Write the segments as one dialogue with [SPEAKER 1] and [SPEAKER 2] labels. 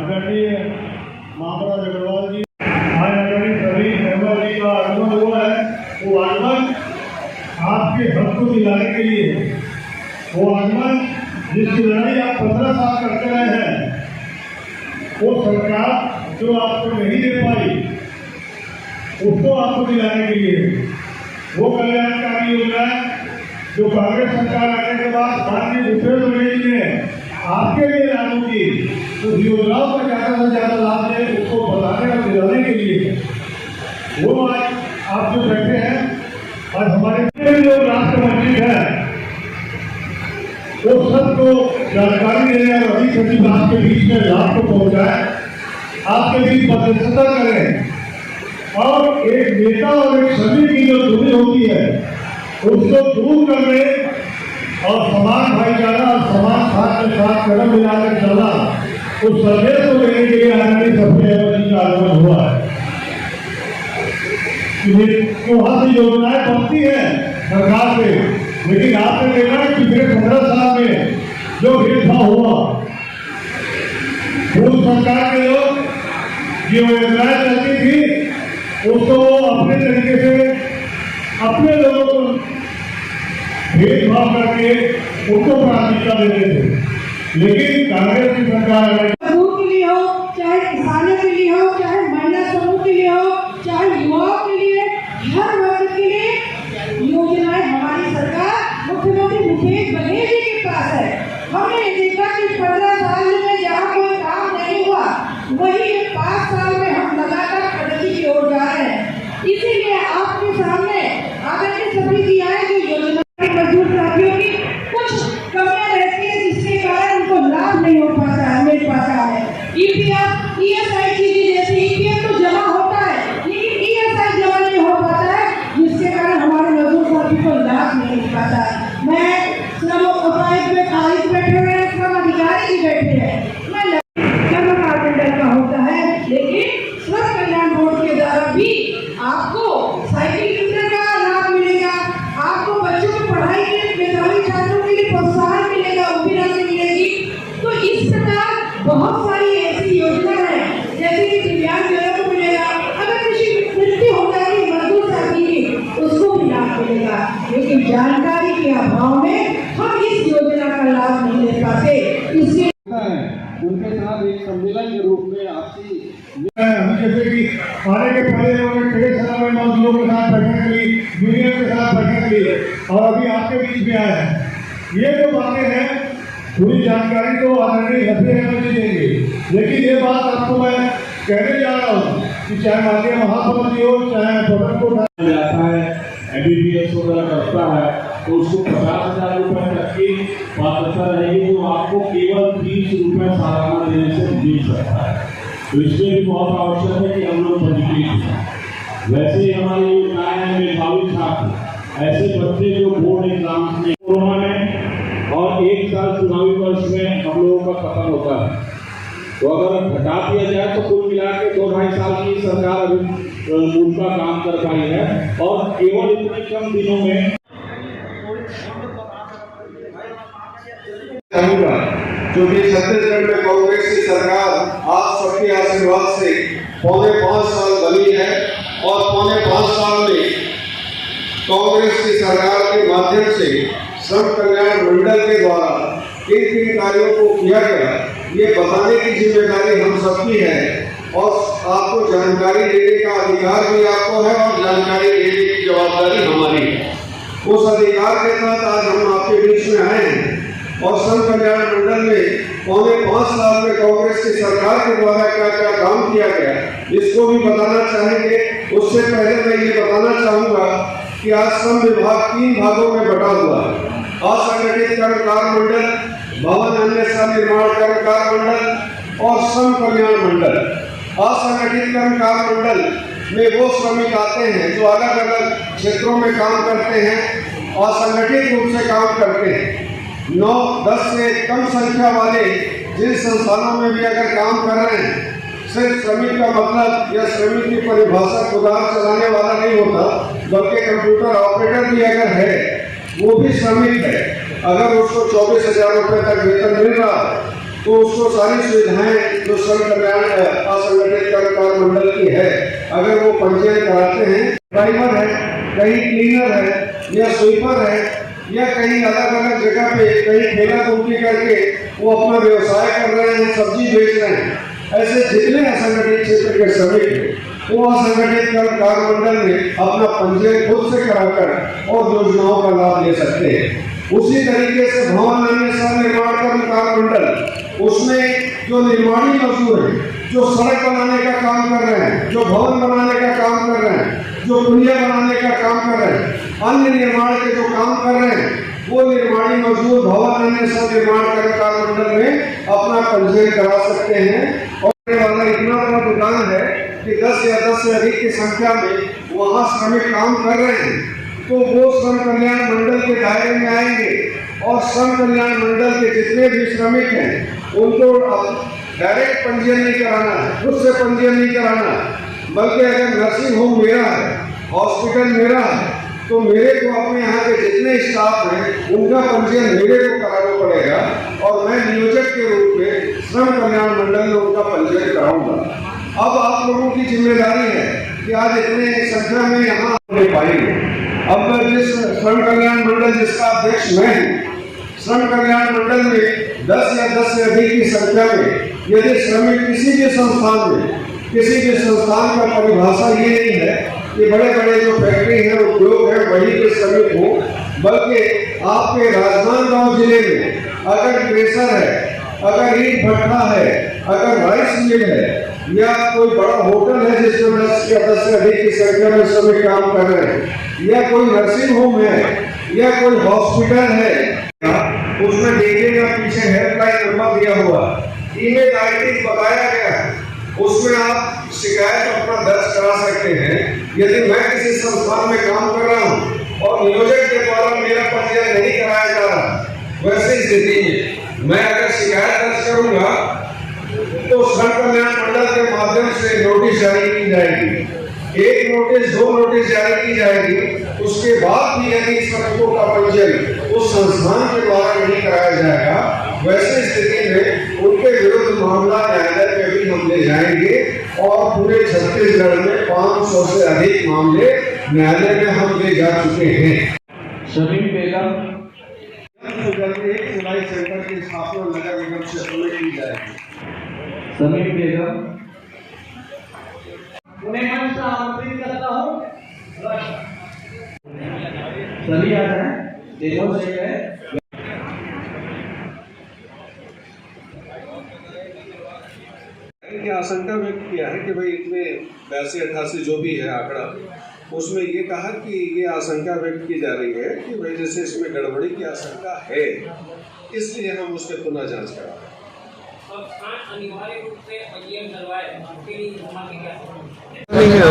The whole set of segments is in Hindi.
[SPEAKER 1] आदरणीय महाराज अग्रवाल जी, आज आदरणीय सभी मेंबर जी का आगमन हुआ है। वो आगमन आपके हक को दिलाने के लिए, वो आगमन जिसकी लड़ाई आप 15 साल करते रहे हैं, वो सरकार जो आपको नहीं दे पाई उसको आपको दिलाने के लिए, वो कल्याणकारी योजना जो कांग्रेस सरकार आने के बाद माननीय भूपेश बघेल जी ने आपके लिए लागू की, उस योजनाओं का ज्यादा से ज्यादा लाभ दे उसको बताने और दिलाने के लिए वो आज आप जो बैठे हैं, आज हमारे जो राष्ट्रमंत्री है वो सबको जानकारी देने और अभी सचिव आपके बीच में लाभ को पहुंचाए, आपके बीच मध्यस्थता करें और एक नेता और एक श्रमिक की जो दूरी होती है उसको दूर करने और समान भाईचारा और समान साथ के साथ कदम मिलाकर चलना, उस संदेश को देने के लिए आदरणीय सभ्य का आगमन हुआ है। वहां से योजनाएं बनती है सरकार से, लेकिन आपने देखा कि पिछले 15 साल में जो भेदभाव हुआ, पूर्व सरकार के लोग जो योजनाएं चलती थी उसको अपने तरीके से अपने लोगों को भेदभाव करके उनको प्राथमिकता देते थे, लेकिन कांग्रेस की सरकार
[SPEAKER 2] मजदूर के लिए हो, चाहे किसानों के लिए हो, चाहे महिला समूह के लिए हो, चाहे युवाओं के लिए, हर वर्ग के लिए योजनाएं हमारी सरकार मुख्यमंत्री भूपेश बघेल जी के पास है। हमने देखा कि 15 साल में जहाँ कोई काम नहीं हुआ वही 5 साल में हम लगातार प्रगति की ओर जा रहे हैं। इसीलिए आपके सामने आदरणीय सभी की आए जो योजना मजदूर साथियों की कुछ कमियां रहती है जिसके कारण उनको लाभ नहीं हो पाता है, मिल पाता है। ईपीएफ ईएसआई जैसे ईपीएफ तो जमा होता है लेकिन ईएसआई जमा नहीं हो पाता है, जिसके कारण हमारे मजदूर साथी को लाभ नहीं मिल पाता है। मैं श्रम उपायुक्त में खारिज बैठे हुए हैं, श्रम अधिकारी भी बैठे हैं, मैं कर्मकार मंडल का होता है, लेकिन श्रम कल्याण बोर्ड के द्वारा भी आपको साइकिल कितने का लाभ मिलेगा, आपको बच्चों की पढ़ाई के लिए मेधावी छात्रों के लिए प्रोत्साहन मिलेगा, वो भी राशि मिलेगी। तो इस प्रकार बहुत सारी ऐसी योजना है जैसे कि दिव्यांगजनों को मिलेगा, अगर किसी मृत्यु हो जाएगी मजदूर साथी की उसको भी लाभ मिलेगा, लेकिन जानकारी के अभाव में हम इस योजना का लाभ नहीं ले पाते। इसलिए
[SPEAKER 3] उनके साथ एक सम्मेलन के रूप में आपसी
[SPEAKER 1] जैसे कि आने के पहले कई सालों में मजदूरों के साथ बैठने के लिए, यूनियन के साथ बैठने के लिए, और अभी आपके बीच में आए हैं। ये जो बातें हैं पूरी जानकारी तो आदरणीय हफीज अहमद जी देंगे, लेकिन ये बात आपको मैं कहने जा रहा हूँ कि चाहे माननीय महासभापति हो, चाहे बटन को
[SPEAKER 3] जाता है, एमबीबीएस वगैरह करता है तो उसको 50,000 रुपए तक की पात्रता रहेगी, तो आपको केवल 30 रुपए सालाना देने से मिल सकता है। तो इसमें भी बहुत आवश्यक है कि हम लोग पंजीकृत हैं। वैसे ही हमारी योजनाएं हैं मेधावी छात्र, ऐसे बच्चे जो बोर्ड एग्जाम में कोरोना में और 1 साल चुनावी वर्ष में हम लोगों का खत्म होता है, तो अगर घटा दिया जाए तो कुल मिला के 2-2.5 साल की सरकार अभी उनका काम कर पाई है, और केवल इतने कम दिनों में
[SPEAKER 4] क्योंकि छत्तीसगढ़ में कांग्रेस की सरकार आप सबके आशीर्वाद से 4.5 साल बनी है, और 4.5 साल में कांग्रेस की सरकार के माध्यम से श्रम कल्याण मंडल के द्वारा किन किन कार्यों को किया गया ये बताने की जिम्मेदारी हम सबकी है, और आपको जानकारी देने का अधिकार भी आपको है और जानकारी देने की जवाबदारी हमारी है। उस अधिकार के तहत आज हम आपके बीच में आए हैं, और श्रम कल्याण मंडल में 4.5 साल में कांग्रेस की सरकार के द्वारा क्या क्या काम किया गया इसको भी बताना चाहेंगे। उससे पहले मैं ये बताना चाहूँगा कि आज श्रम विभाग 3 भागों में बटा हुआ है। असंगठित कर्मकार मंडल, भवन अन्य निर्माण कर्मकार मंडल और श्रम कल्याण मंडल। असंगठित कर्मकार मंडल में वो श्रमिक आते हैं जो अलग अलग क्षेत्रों में काम करते हैं, असंगठित रूप से काम करते हैं। 9-10 से कम संख्या वाले जिन संस्थानों में भी अगर काम कर रहे हैं, सिर्फ श्रमिक का मतलब या श्रमिक की परिभाषा कुदार चलाने वाला नहीं होता, बल्कि कंप्यूटर ऑपरेटर भी अगर है वो भी श्रमिक है। अगर उसको 24,000 रुपए तक वेतन मिल रहा है तो उसको सारी सुविधाएं जो श्रम कल्याण असंगठित कर्मकार मंडल की है, अगर वो पंजीयन कराते हैं, ड्राइवर है, कहीं क्लीनर है या स्वीपर है या कहीं अलग अलग जगह पे कहीं ठेला टूटी करके वो अपना व्यवसाय कर रहे हैं, सब्जी बेच रहे हैं, ऐसे जितने असंगठित क्षेत्र के श्रमिक हैं वो असंगठित कर्मकार मंडल में अपना पंजीयन खुद से कराकर और योजनाओं का लाभ ले सकते हैं। उसी तरीके से भवन अन्य निर्माण कर्मकार मंडल, उसमें जो निर्माणी मजदूर हैं, जो सड़क बनाने का काम कर रहे हैं, जो भवन बनाने का काम कर रहे हैं, जो पुलिया बनाने का काम कर रहे हैं, अन्य निर्माण के जो काम कर रहे हैं, वो निर्माणी मजदूर भवन अन्य निर्माण कर्मकार मंडल में अपना पंजीयन करा सकते हैं। और वाला इतना बड़ा दुकान है कि 10 या 10 से अधिक की संख्या में वहाँ श्रमिक काम कर रहे हैं, तो वो श्रम कल्याण मंडल के दायरे में आएंगे और श्रम कल्याण मंडल के जितने भी श्रमिक हैं उनको डायरेक्ट पंजीयन नहीं कराना है, खुद से पंजीयन नहीं कराना है, बल्कि अगर नर्सिंग होम मेरा है, हॉस्पिटल मेरा है, तो मेरे को अपने यहाँ के जितने स्टाफ हैं उनका पंजीयन मेरे को कराना पड़ेगा और मैं नियोजक के रूप में श्रम कल्याण मंडल में उनका पंजीयन कराऊंगा। अब आप लोगों की जिम्मेदारी है कि आज इतने संख्या में यहाँ ले पाएंगे। अब जिस श्रम कल्याण मंडल जिसका अध्यक्ष मैं हूँ, श्रम कल्याण मंडल में 10 या 10 से अधिक की संख्या में यदि श्रमिक किसी भी संस्थान का परिभाषा ये नहीं है कि बड़े बड़े जो फैक्ट्री है, उद्योग है, वही के श्रमिक हो, बल्कि आपके राजनांदगांव जिले में अगर प्रेशर है, अगर ईंट भट्टा है, अगर राइस मिल है या कोई बड़ा होटल है जिसमें 10 या 10 से अधिक की संख्या में श्रमिक काम कर रहे हैं, या कोई नर्सिंग होम है या कोई हॉस्पिटल है, उसमें देखिएगा पीछे हेल्पलाइन नंबर दिया हुआ, ईमेल आईडी बताया गया है, उसमें आप शिकायत अपना दर्ज करा सकते हैं। यदि मैं किसी संस्थान में काम कर रहा हूँ और नियोजक के द्वारा मेरा पंजीयन नहीं कराया जा रहा, वैसी स्थिति में मैं अगर शिकायत दर्ज करूंगा तो श्रम कल्याण मंडल के माध्यम से नोटिस जारी की जाएगी, 1 नोटिस 2 नोटिस जारी की जाएगी। उसके बाद भी यदि श्रमिकों का पंजीयन उस संस्थान के द्वारा नहीं कराया जाएगा, वैसे स्थिति में उनके विरुद्ध मामला न्यायालय में भी हम ले जाएंगे और पूरे छत्तीसगढ़ में 500 से अधिक मामले न्यायालय में हम ले जा चुके हैं।
[SPEAKER 3] शमीम बेगम
[SPEAKER 4] एक सिलाई सेंटर की स्थापना नगर निगम क्षेत्र में की जाएगी।
[SPEAKER 3] शमीम बेगम
[SPEAKER 2] उन्हें मंच पर आमंत्रित करता हूँ।
[SPEAKER 3] सभी आ जाए, देखो सही है।
[SPEAKER 4] की आशंका व्यक्त किया है कि भाई इतने 82-88 जो भी है आंकड़ा, उसमें ये कहा कि ये आशंका व्यक्त की जा रही है कि भाई जैसे इसमें गड़बड़ी की आशंका है, इसलिए हम उसके पुनः जांच करा रहे हैं।
[SPEAKER 5] अनिवार्य रूप से पंजीयन करवाए, आपके लिए समाज क्या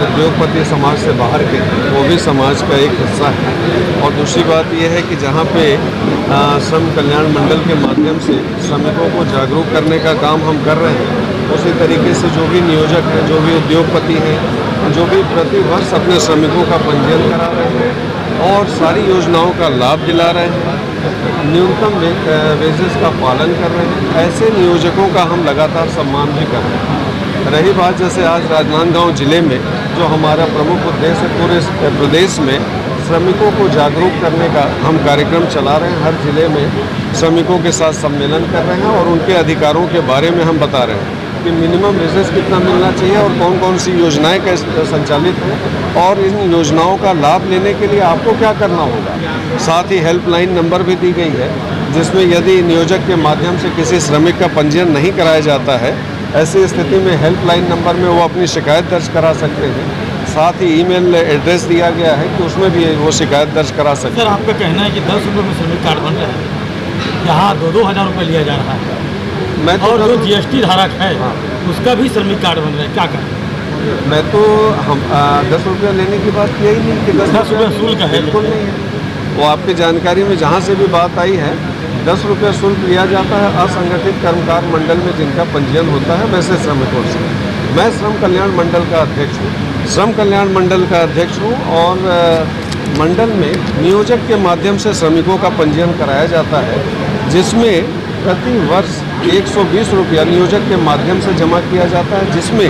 [SPEAKER 6] उद्योगपति समाज से बाहर के, वो भी समाज का एक हिस्सा है। और दूसरी बात यह है कि जहाँ पे श्रम कल्याण मंडल के माध्यम से श्रमिकों को जागरूक करने का काम हम कर रहे हैं, उसी तरीके से जो भी नियोजक हैं, जो भी उद्योगपति हैं, जो भी प्रतिवर्ष अपने श्रमिकों का पंजीयन करा रहे हैं और सारी योजनाओं का लाभ दिला रहे हैं, न्यूनतम वेजेस का पालन कर रहे हैं, ऐसे नियोजकों का हम लगातार सम्मान भी कर रहे हैं। रही बात जैसे आज राजनांदगांव जिले में जो हमारा प्रमुख उद्देश्य है, पूरे प्रदेश में श्रमिकों को जागरूक करने का हम कार्यक्रम चला रहे हैं। हर जिले में श्रमिकों के साथ सम्मेलन कर रहे हैं और उनके अधिकारों के बारे में हम बता रहे हैं कि मिनिमम वेजेस कितना मिलना चाहिए और कौन कौन सी योजनाएं कैसे संचालित हैं और इन योजनाओं का लाभ लेने के लिए आपको क्या करना होगा। साथ ही हेल्पलाइन नंबर भी दी गई है, जिसमें यदि नियोजक के माध्यम से किसी श्रमिक का पंजीयन नहीं कराया जाता है, ऐसी स्थिति में हेल्पलाइन नंबर में वो अपनी शिकायत दर्ज करा सकते हैं। साथ ही ईमेल एड्रेस दिया गया है कि उसमें भी वो शिकायत दर्ज करा सकते हैं।
[SPEAKER 7] सर, आपका कहना है कि 10 रुपये में श्रमिक कार्ड बन रहा है, यहाँ 2-2 हज़ार रुपये लिया जा रहा है, और जो GST धारक है उसका भी श्रमिक कार्ड बन रहा है, क्या करें?
[SPEAKER 6] मैं तो हम 10 रुपया लेने की बात किया ही नहीं कि 10
[SPEAKER 7] रुपया शुल्क है,
[SPEAKER 6] बिल्कुल नहीं है। वो आपकी जानकारी में जहाँ से भी बात आई है, 10 रुपया शुल्क लिया जाता है असंगठित कर्मकार मंडल में जिनका पंजीयन होता है, वैसे श्रमिकों से। मैं श्रम कल्याण मंडल का अध्यक्ष हूँ, श्रम कल्याण मंडल का अध्यक्ष हूँ और मंडल में नियोजक के माध्यम से श्रमिकों का पंजीयन कराया जाता है, जिसमें प्रति वर्ष 120 रुपया नियोजक के माध्यम से जमा किया जाता है, जिसमें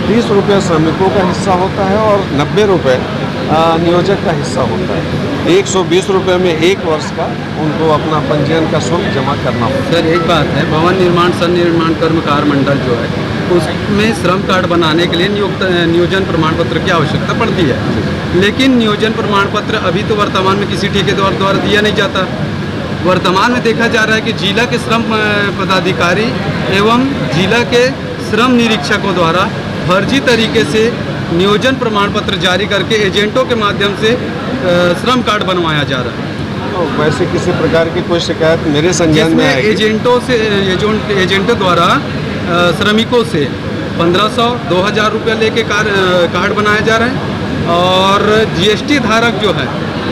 [SPEAKER 6] 30 रुपया श्रमिकों का हिस्सा होता है और 90 रुपये नियोजक का हिस्सा होता है। 120 रुपये में एक वर्ष का उनको अपना पंजीयन का शुल्क जमा करना होता है।
[SPEAKER 8] सर एक बात है, भवन निर्माण सन्निर्माण कर्मकार मंडल जो है उसमें श्रम कार्ड बनाने के लिए नियोजन प्रमाण पत्र की आवश्यकता पड़ती है, लेकिन नियोजन प्रमाण पत्र अभी तो वर्तमान में किसी ठेकेदार द्वारा दिया नहीं जाता। वर्तमान में देखा जा रहा है कि जिला के श्रम पदाधिकारी एवं जिला के श्रम निरीक्षकों द्वारा फर्जी तरीके से नियोजन प्रमाण पत्र जारी करके एजेंटों के माध्यम से श्रम कार्ड बनवाया जा रहा है।
[SPEAKER 6] तो वैसे किसी प्रकार की कोई शिकायत मेरे संज्ञान में आएगी?
[SPEAKER 8] एजेंटों द्वारा श्रमिकों से 1500-2000 रुपये लेके कार्ड बनाया जा रहा है, और जीएसटी धारक जो है,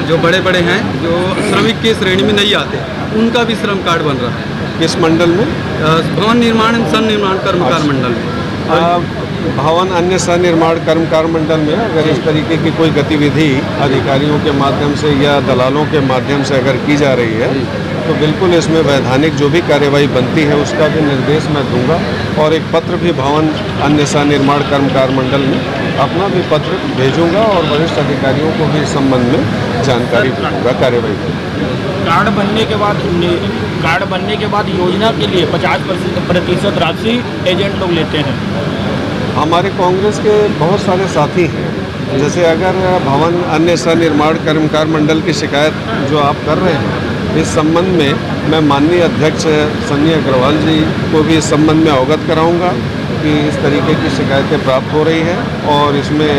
[SPEAKER 8] जो बड़े बड़े हैं, जो श्रमिक की श्रेणी में नहीं आते, उनका भी श्रम कार्ड बन रहा है।
[SPEAKER 6] किस मंडल में?
[SPEAKER 8] भवन निर्माण सन्निर्माण कर्मकार मंडल में।
[SPEAKER 6] भवन अन्य सन्निर्माण कर्मकार मंडल में अगर इस तरीके की कोई गतिविधि अधिकारियों के माध्यम से या दलालों के माध्यम से अगर की जा रही है, तो बिल्कुल इसमें वैधानिक जो भी कार्यवाही बनती है उसका भी निर्देश मैं दूंगा, और एक पत्र भी भवन अन्य सन्निर्माण कर्मकार मंडल में अपना भी पत्र भेजूंगा और वरिष्ठ अधिकारियों को भी इस संबंध में जानकारी दूंगा कार्यवाही।
[SPEAKER 7] कार्ड बनने के बाद योजना के लिए 50% राशि एजेंट लोग लेते हैं।
[SPEAKER 6] हमारे कांग्रेस के बहुत सारे साथी हैं, जैसे अगर भवन अन्य सन्निर्माण कर्मकार मंडल की शिकायत जो आप कर रहे हैं, इस संबंध में मैं माननीय अध्यक्ष सन्नी अग्रवाल जी को भी इस संबंध में अवगत कराऊंगा कि इस तरीके की शिकायतें प्राप्त हो रही हैं, और इसमें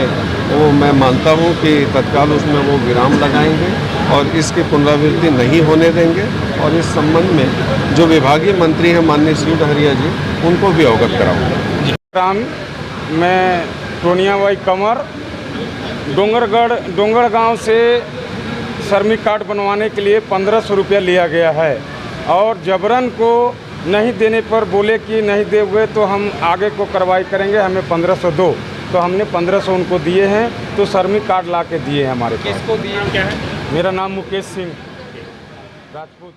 [SPEAKER 6] वो मैं मानता हूं कि तत्काल उसमें वो विराम लगाएंगे और इसकी पुनरावृत्ति नहीं होने देंगे, और इस संबंध में जो विभागीय मंत्री हैं माननीय श्री डहरिया जी, उनको भी अवगत कराऊंगा।
[SPEAKER 9] मैं टोनियाबाई कंवर डोंगरगढ़ गांव से श्रमिक कार्ड बनवाने के लिए 1500 रुपया लिया गया है, और जबरन को नहीं देने पर बोले कि नहीं दोगे तो हम आगे को कार्रवाई करेंगे, हमें 1500 दो, तो हमने 1500 उनको दिए हैं, तो श्रमिक कार्ड ला के दिए हैं हमारे पास।
[SPEAKER 5] किसको दिए, क्या है?
[SPEAKER 9] मेरा नाम मुकेश सिंह राजपूत।